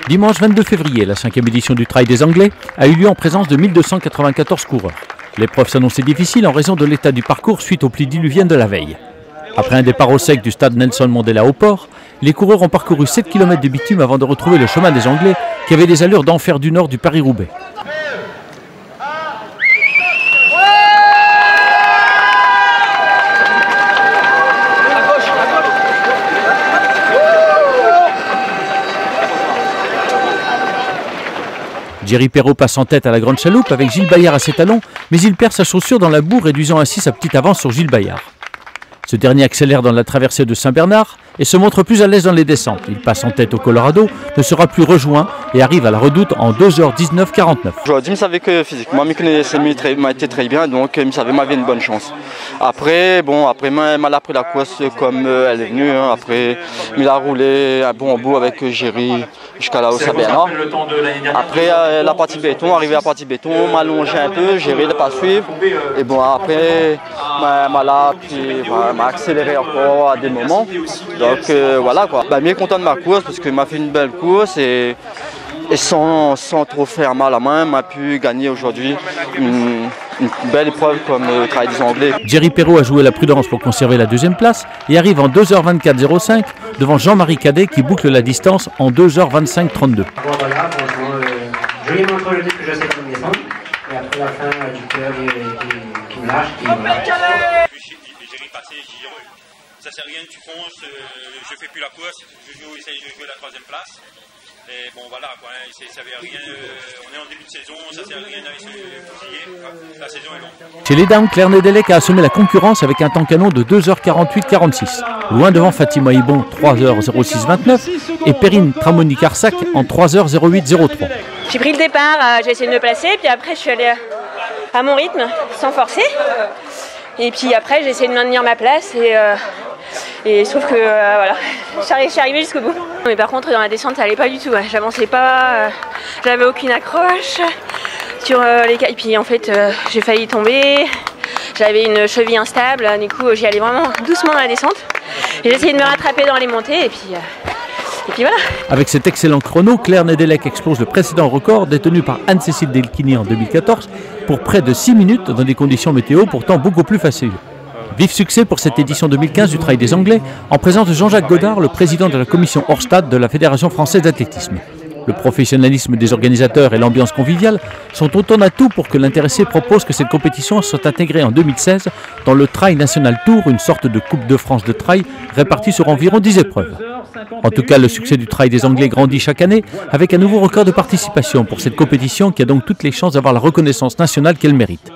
Dimanche 22 février, la 5e édition du Trail des Anglais a eu lieu en présence de 1294 coureurs. L'épreuve s'annonçait difficile en raison de l'état du parcours suite aux pluies diluviennes de la veille. Après un départ au sec du stade Nelson Mandela au port, les coureurs ont parcouru 7 km de bitume avant de retrouver le chemin des Anglais qui avait des allures d'enfer du nord du Paris-Roubaix. Jerry Perrault passe en tête à la Grande Chaloupe avec Gilles Bayard à ses talons, mais il perd sa chaussure dans la boue, réduisant ainsi sa petite avance sur Gilles Bayard. Ce dernier accélère dans la traversée de Saint-Bernard et se montre plus à l'aise dans les descentes. Il passe en tête au Colorado, ne sera plus rejoint et arrive à la Redoute en 2h19:49. Aujourd'hui, il savait que physiquement, il connaissait m'a été très bien, donc il savait m'avait une bonne chance. Après, mal après la course comme elle est venue. Après, il a roulé un bon bout avec Jerry jusqu'à là où Saint-Bernard. Après, la partie béton, arrivé à la partie béton, m'a allongé un peu, Jerry ne pas suivre. Et bon, après, m'a accéléré encore à des moments. Donc voilà quoi. Bien content de ma course parce qu'il m'a fait une belle course et sans trop faire mal à main, m'a pu gagner aujourd'hui une belle épreuve comme le Trail des Anglais. Jerry Perrault a joué la prudence pour conserver la deuxième place et arrive en 2h24:05 devant Jean-Marie Cadet qui boucle la distance en 2h25:32. Voilà, joliment introduit que je sais comment descendre. Et après la fin du cœur qui me lâche. Jerry passé, j'ai dit ça sert à rien, tu fonces, je fais plus la course, j'essaye de jouer la 3e place. Et bon voilà quoi, ça veut rien, on est en début de saison, ça sert à rien d'aller se fusiller, la saison est longue. Chez les dames, Claire Nedelec a assommé la concurrence avec un temps canon de 2h48:46. Loin devant Fatima Ibon 3h06:29 et Perrine Tramoni-Carsac en 3h08:03. J'ai pris le départ, j'ai essayé de me placer, puis après je suis allée à mon rythme, sans forcer. Et puis après j'ai essayé de maintenir ma place et sauf que voilà, je suis arrivée jusqu'au bout. Mais par contre dans la descente ça allait pas du tout, j'avançais pas, j'avais aucune accroche sur les cailles. Puis en fait j'ai failli tomber, j'avais une cheville instable, du coup j'y allais vraiment doucement dans la descente. J'ai essayé de me rattraper dans les montées et puis voilà. Avec cet excellent chrono, Claire Nedelec explose le précédent record détenu par Anne-Cécile Delchini en 2014 pour près de 6 minutes dans des conditions météo pourtant beaucoup plus faciles. Vif succès pour cette édition 2015 du Trail des Anglais en présence de Jean-Jacques Godard, le président de la commission hors stade de la Fédération française d'athlétisme. Le professionnalisme des organisateurs et l'ambiance conviviale sont autant d'atouts pour que l'intéressé propose que cette compétition soit intégrée en 2016 dans le Trail National Tour, une sorte de Coupe de France de trail répartie sur environ 10 épreuves. En tout cas, le succès du Trail des Anglais grandit chaque année avec un nouveau record de participation pour cette compétition qui a donc toutes les chances d'avoir la reconnaissance nationale qu'elle mérite.